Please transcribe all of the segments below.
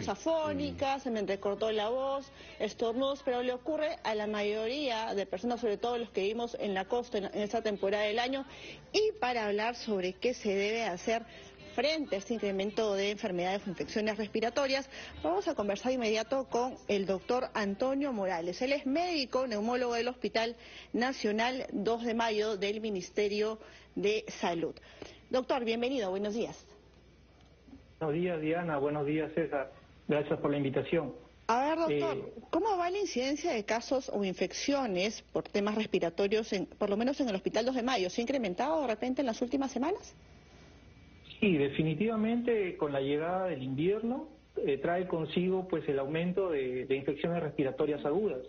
voz afónica, se me entrecortó la voz, estornudos, pero le ocurre a la mayoría de personas, sobre todo los que vivimos en la costa en esta temporada del año. Y para hablar sobre qué se debe hacer frente a este incremento de enfermedades o infecciones respiratorias, vamos a conversar de inmediato con el doctor Antonio Morales. Él es médico, neumólogo del Hospital Nacional 2 de Mayo del Ministerio de Salud. Doctor, bienvenido, buenos días. Buenos días, Diana. Buenos días, César. Gracias por la invitación. A ver, doctor, ¿cómo va la incidencia de casos o infecciones por temas respiratorios, por lo menos en el Hospital 2 de Mayo? ¿Se ha incrementado de repente en las últimas semanas? Sí, definitivamente con la llegada del invierno trae consigo pues el aumento de infecciones respiratorias agudas.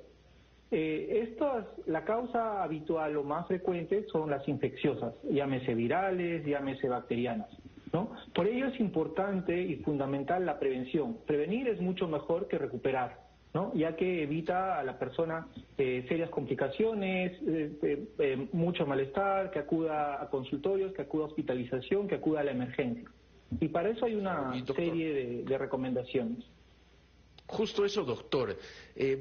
La causa habitual o más frecuente son las infecciosas, llámese virales, llámese bacterianas, ¿no? Por ello es importante y fundamental la prevención. Prevenir es mucho mejor que recuperar, ¿no? Ya que evita a la persona serias complicaciones, mucho malestar, que acuda a consultorios, que acuda a hospitalización, que acuda a la emergencia. Y para eso hay una serie de recomendaciones. Justo eso, doctor.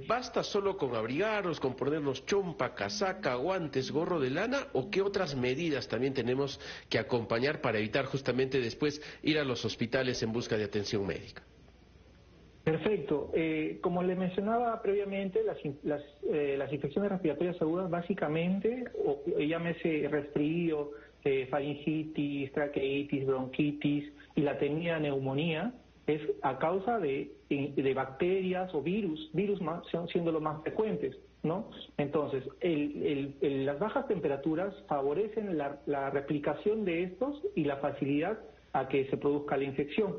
¿Basta solo con abrigarnos, con ponernos chompa, casaca, guantes, gorro de lana? ¿O qué otras medidas también tenemos que acompañar para evitar justamente después ir a los hospitales en busca de atención médica? Perfecto. Como le mencionaba previamente, las infecciones respiratorias agudas básicamente, llámese resfrío, faringitis, traqueitis, bronquitis y la temida neumonía, es a causa de bacterias o virus siendo los más frecuentes, ¿no? Entonces, las bajas temperaturas favorecen la replicación de estos y la facilidad a que se produzca la infección.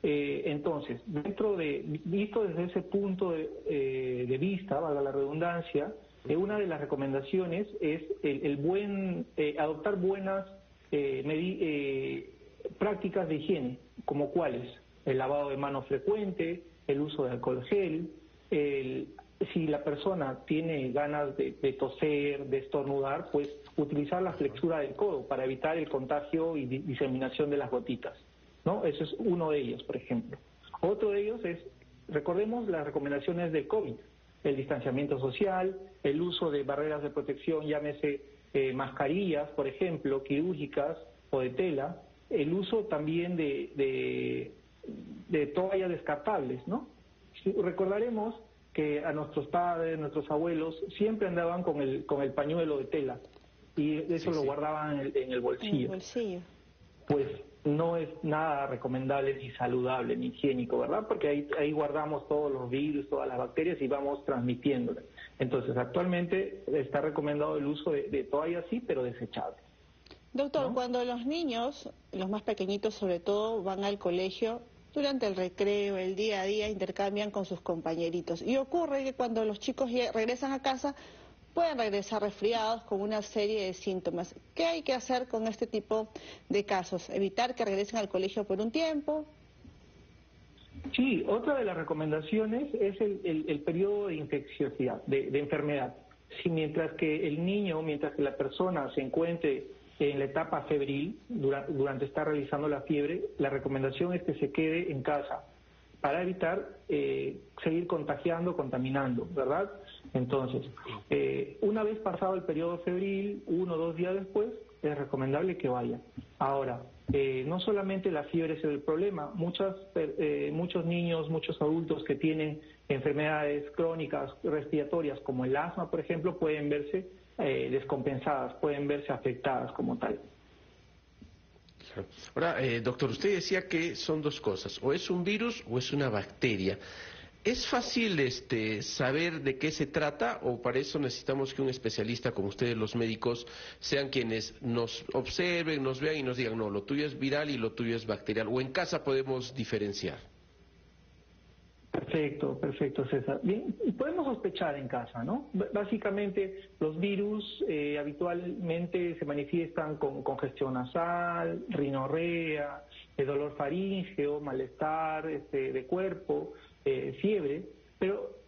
Entonces, visto desde ese punto de vista, valga la redundancia, una de las recomendaciones es adoptar buenas prácticas de higiene, como cuáles: el lavado de manos frecuente, el uso de alcohol gel, si la persona tiene ganas de toser, de estornudar, pues utilizar la flexura del codo para evitar el contagio y diseminación de las gotitas, ¿no? Eso es uno de ellos, por ejemplo. Otro de ellos es, recordemos las recomendaciones del COVID, el distanciamiento social, el uso de barreras de protección, llámese mascarillas, por ejemplo, quirúrgicas o de tela, el uso también de toallas descartables, ¿no? Recordaremos que a nuestros padres, nuestros abuelos, siempre andaban con el pañuelo de tela y eso lo guardaban en el bolsillo. En el bolsillo. Pues no es nada recomendable ni saludable ni higiénico, ¿verdad? Porque ahí guardamos todos los virus, todas las bacterias y vamos transmitiéndolas. Entonces, actualmente está recomendado el uso de toallas, sí, pero desechables. Doctor, ¿no? Cuando los niños, los más pequeñitos sobre todo, van al colegio, durante el recreo, el día a día, intercambian con sus compañeritos. Y ocurre que cuando los chicos regresan a casa, pueden regresar resfriados con una serie de síntomas. ¿Qué hay que hacer con este tipo de casos? ¿Evitar que regresen al colegio por un tiempo? Sí, otra de las recomendaciones es el periodo de infecciosidad, de enfermedad. Si mientras que la persona se encuentre en la etapa febril, durante estar realizando la fiebre, la recomendación es que se quede en casa para evitar seguir contaminando, ¿verdad? Entonces, una vez pasado el periodo febril, 1 o 2 días después, es recomendable que vaya. Ahora, no solamente la fiebre es el problema, muchos niños, muchos adultos que tienen enfermedades crónicas respiratorias como el asma, por ejemplo, pueden verse descompensadas, pueden verse afectadas como tal. Ahora, doctor, usted decía que son dos cosas, o es un virus o es una bacteria. ¿Es fácil saber de qué se trata o para eso necesitamos que un especialista como ustedes, los médicos, sean quienes nos observen, nos vean y nos digan, no, lo tuyo es viral y lo tuyo es bacterial, o en casa podemos diferenciar? Perfecto, César. Bien, podemos sospechar en casa, ¿no? Básicamente, los virus habitualmente se manifiestan con congestión nasal, rinorrea, dolor faríngeo, malestar de cuerpo, fiebre,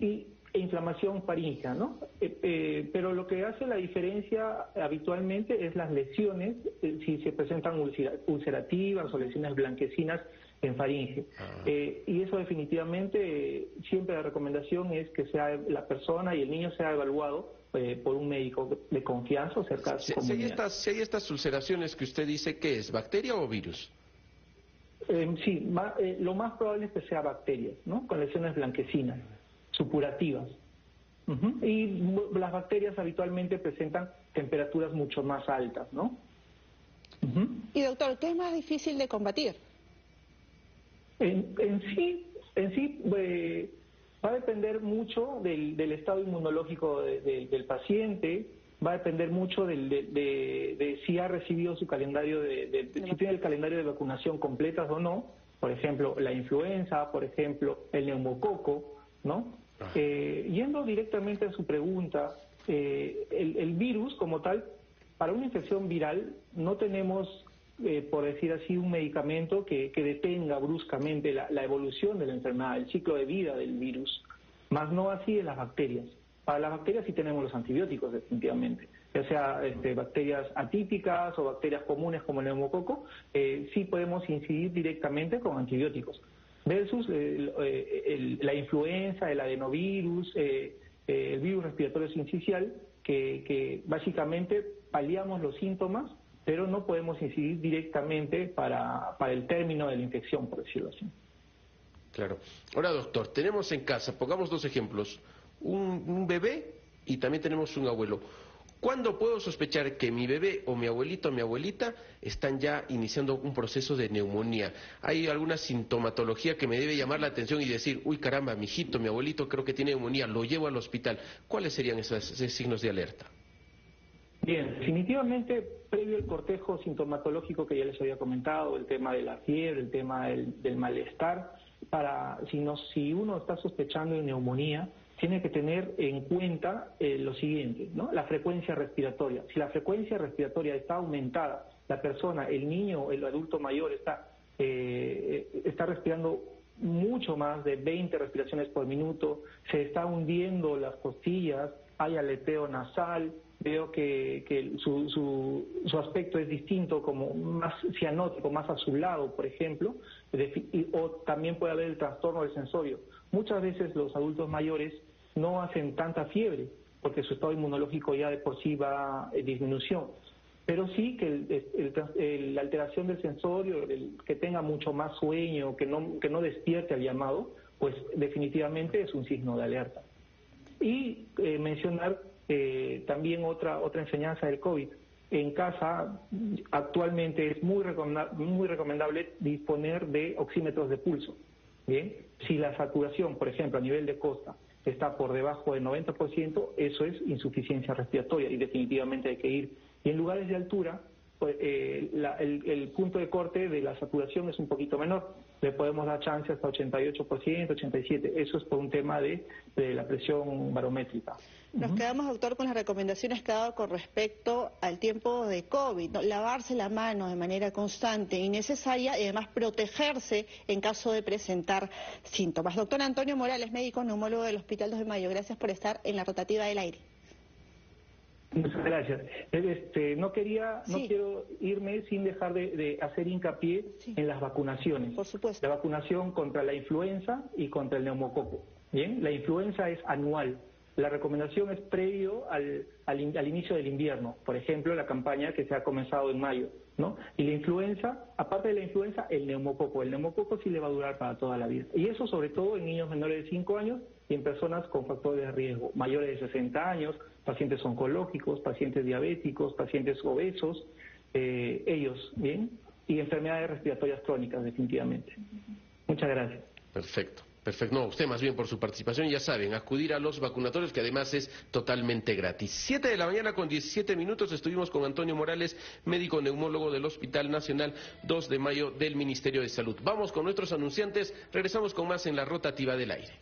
e inflamación faríngea, ¿no? Pero lo que hace la diferencia habitualmente es las lesiones, si se presentan ulcerativas o lesiones blanquecinas en faringe. Y eso definitivamente, siempre la recomendación es que sea la persona y el niño sea evaluado por un médico de confianza o cerca de su comunidad. Si hay estas ulceraciones que usted dice, ¿qué es? ¿Bacteria o virus? Sí, lo más probable es que sea bacterias, ¿no? Con lesiones blanquecinas, supurativas. Y las bacterias habitualmente presentan temperaturas mucho más altas, ¿no? Y doctor, ¿qué es más difícil de combatir? En sí, va a depender mucho del estado inmunológico del paciente, va a depender mucho de si ha recibido su calendario, si tiene el calendario de vacunación completas o no, por ejemplo, la influenza, por ejemplo, el neumococo, ¿no? Yendo directamente a su pregunta, el virus como tal, para una infección viral no tenemos, por decir así, un medicamento que detenga bruscamente la evolución de la enfermedad, el ciclo de vida del virus, más no así en las bacterias. Para las bacterias sí tenemos los antibióticos definitivamente, ya sea bacterias atípicas o bacterias comunes como el neumococo, sí podemos incidir directamente con antibióticos. Versus la influenza, el adenovirus, el virus respiratorio sincicial, que básicamente paliamos los síntomas, pero no podemos incidir directamente para el término de la infección, por decirlo así. Claro. Ahora, doctor, tenemos en casa, pongamos dos ejemplos, un bebé y también tenemos un abuelo. ¿Cuándo puedo sospechar que mi bebé o mi abuelito o mi abuelita están ya iniciando un proceso de neumonía? ¿Hay alguna sintomatología que me debe llamar la atención y decir, uy caramba, mi hijito, mi abuelito creo que tiene neumonía, lo llevo al hospital? ¿Cuáles serían esos signos de alerta? Bien, definitivamente, previo al cortejo sintomatológico que ya les había comentado, el tema de la fiebre, el tema del malestar, si uno está sospechando de neumonía, tiene que tener en cuenta lo siguiente, ¿no? La frecuencia respiratoria. Si la frecuencia respiratoria está aumentada, la persona, el niño, el adulto mayor está respirando mucho más de 20 respiraciones por minuto, se está hundiendo las costillas, hay aleteo nasal, veo que su aspecto es distinto, como más cianótico, más azulado, por ejemplo, o también puede haber el trastorno del sensorio. Muchas veces los adultos mayores no hacen tanta fiebre, porque su estado inmunológico ya de por sí va en disminución, pero sí que la alteración del sensorio, que tenga mucho más sueño, que no despierte al llamado, pues definitivamente es un signo de alerta. Y mencionar también otra enseñanza del COVID. En casa actualmente es muy recomendable disponer de oxímetros de pulso. Bien, si la saturación, por ejemplo, a nivel de costa está por debajo del 90%, eso es insuficiencia respiratoria y definitivamente hay que ir. Y en lugares de altura, pues, el punto de corte de la saturación es un poquito menor. Le podemos dar chance hasta 88%, 87%. Eso es por un tema de la presión barométrica. Nos quedamos, doctor, con las recomendaciones que ha dado con respecto al tiempo de COVID, ¿no? Lavarse la mano de manera constante y necesaria y además protegerse en caso de presentar síntomas. Doctor Antonio Morales, médico neumólogo del Hospital 2 de Mayo, gracias por estar en la rotativa del aire. Muchas gracias. No quiero irme sin dejar de hacer hincapié en las vacunaciones. Por supuesto. La vacunación contra la influenza y contra el neumococo. Bien, la influenza es anual. La recomendación es previo al inicio del invierno, por ejemplo, la campaña que se ha comenzado en mayo, ¿no? Y la influenza, aparte de la influenza, el neumococo sí le va a durar para toda la vida. Y eso sobre todo en niños menores de 5 años y en personas con factores de riesgo, mayores de 60 años, pacientes oncológicos, pacientes diabéticos, pacientes obesos, ellos, ¿bien? Y enfermedades respiratorias crónicas, definitivamente. Muchas gracias. Perfecto. Perfecto. No, usted más bien por su participación, ya saben, acudir a los vacunatorios, que además es totalmente gratis. 7 de la mañana con 17 minutos, estuvimos con Antonio Morales, médico neumólogo del Hospital Nacional 2 de Mayo del Ministerio de Salud. Vamos con nuestros anunciantes, regresamos con más en la rotativa del aire.